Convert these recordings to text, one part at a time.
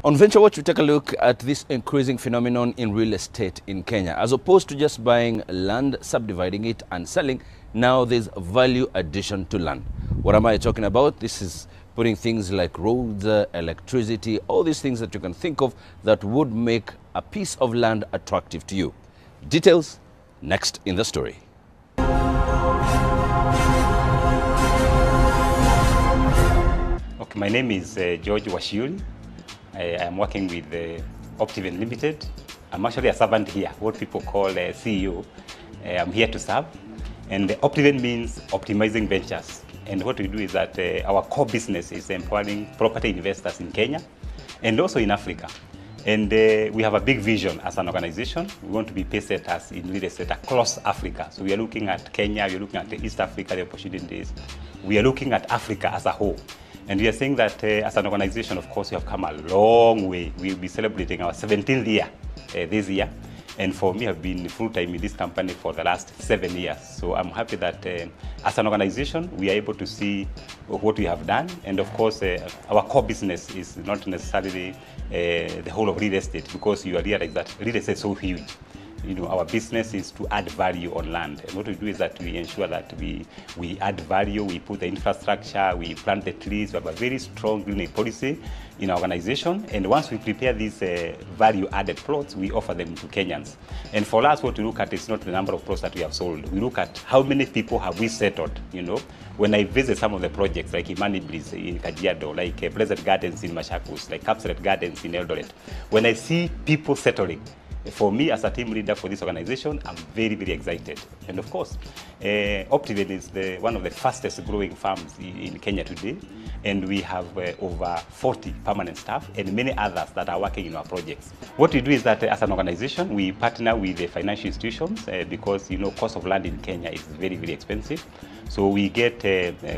On Venture Watch, we take a look at this increasing phenomenon in real estate in Kenya. As opposed to just buying land, subdividing it and selling, now there's value addition to land. What am I talking about? This is putting things like roads, electricity, all these things that you can think of that would make a piece of land attractive to you. Details next in the story. Okay, my name is George Wachiuri. I am working with Optiven Limited. I'm actually a servant here, what people call a CEO. I'm here to serve. And Optiven means optimizing ventures. And what we do is that our core business is empowering property investors in Kenya and also in Africa. And we have a big vision as an organization. We want to be pacesetters in real estate across Africa. So we are looking at Kenya, we are looking at East Africa, the opportunities. We are looking at Africa as a whole. And we are saying that as an organization, of course, we have come a long way. We'll be celebrating our 17th year this year. And for me, I've been full-time in this company for the last 7 years. So I'm happy that as an organization, we are able to see what we have done. And of course, our core business is not necessarily the whole of real estate, because you realize that real estate is so huge. You know, our business is to add value on land. And what we do is that we ensure that we add value, we put the infrastructure, we plant the trees. We have a very strong greening policy in our organization. And once we prepare these value-added plots, we offer them to Kenyans. And for us, what we look at is not the number of plots that we have sold. We look at how many people have we settled, you know. When I visit some of the projects like Imani Breeze in Kajiado, like Pleasant Gardens in Machakos, like Capsulet Gardens in Eldoret, when I see people settling, for me, as a team leader for this organization, I'm very, very excited. And of course, Optiven is one of the fastest growing firms in Kenya today. And we have over 40 permanent staff and many others that are working in our projects. What we do is that as an organization, we partner with the financial institutions because, you know, cost of land in Kenya is very, very expensive. So we get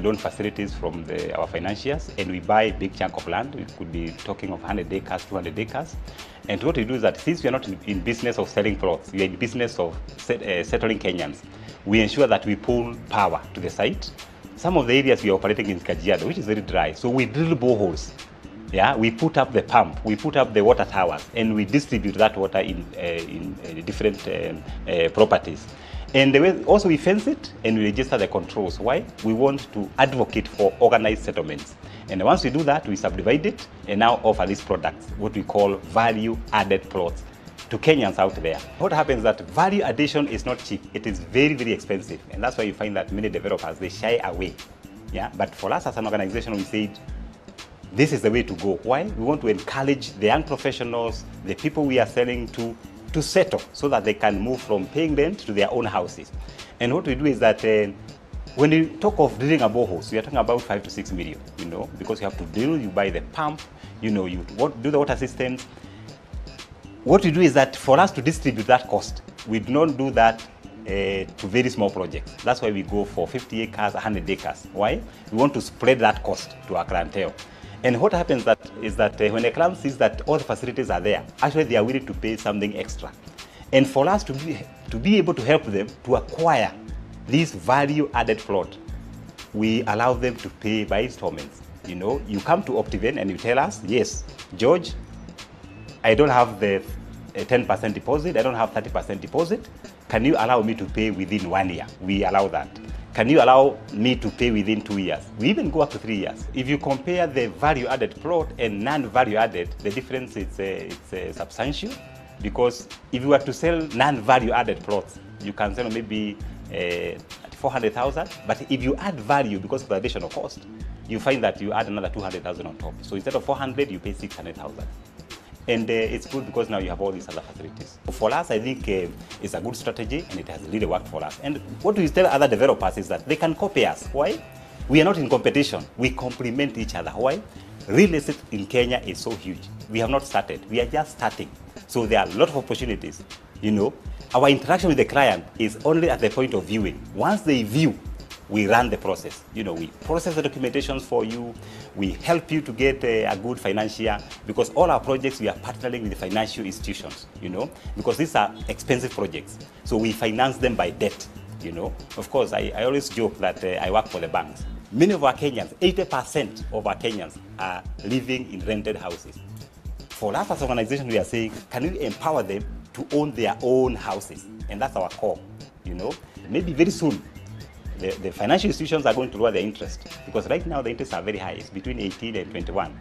loan facilities from our financiers, and we buy a big chunk of land. We could be talking of 100 acres, 200 acres. And what we do is that since we are not in business of selling plots, we are in business of settling Kenyans. We ensure that we pull power to the site. Some of the areas we are operating in Kajiado, which is very dry, so we drill boreholes. Yeah, we put up the pump, we put up the water towers, and we distribute that water in different properties. And also we fence it and we register the controls. Why? We want to advocate for organized settlements. And once we do that, we subdivide it and now offer these products, what we call value-added plots, to Kenyans out there. What happens is that value addition is not cheap. It is very, very expensive. And that's why you find that many developers, they shy away. Yeah? But for us as an organization, we said, this is the way to go. Why? We want to encourage the young professionals, the people we are selling to settle so that they can move from paying rent to their own houses. And what we do is that when you talk of drilling a borehole, so you're talking about 5 to 6 million, you know, because you have to drill, you buy the pump, you know, you do the water systems. What we do is that for us to distribute that cost, we do not do that to very small projects. That's why we go for 50 acres, 100 acres. Why? We want to spread that cost to our clientele. And what happens is that when a client sees that all the facilities are there, actually they are willing to pay something extra. And for us to be able to help them to acquire this value-added plot, we allow them to pay by installments. You know, you come to Optiven and you tell us, yes, George, I don't have the 10% deposit, I don't have 30% deposit. Can you allow me to pay within 1 year? We allow that. Can you allow me to pay within 2 years? We even go up to 3 years. If you compare the value-added plot and non-value-added, the difference is substantial. Because if you were to sell non-value-added plots, you can sell maybe 400,000. But if you add value because of the additional cost, you find that you add another 200,000 on top. So instead of 400, you pay 600,000. And it's good because now you have all these other facilities. For us, I think it's a good strategy and it has really worked for us. And what we tell other developers is that they can copy us. Why? We are not in competition. We complement each other. Why? Real estate in Kenya is so huge. We have not started. We are just starting. So there are a lot of opportunities. You know, our interaction with the client is only at the point of viewing. Once they view, we run the process. You know, we process the documentations for you. We help you to get a good financier, because all our projects, we are partnering with the financial institutions, you know, because these are expensive projects. So we finance them by debt, you know. Of course, I always joke that I work for the banks. Many of our Kenyans, 80% of our Kenyans are living in rented houses. For us as an organization, we are saying, can we empower them to own their own houses? And that's our core, you know. Maybe very soon, the financial institutions are going to lower their interest, because right now the interests are very high. It's between 18 and 21.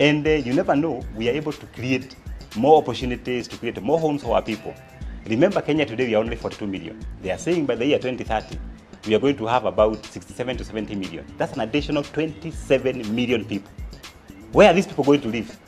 And you never know, we are able to create more opportunities, to create more homes for our people. Remember, Kenya today, we are only 42 million. They are saying by the year 2030, we are going to have about 67 to 70 million. That's an additional 27 million people. Where are these people going to live?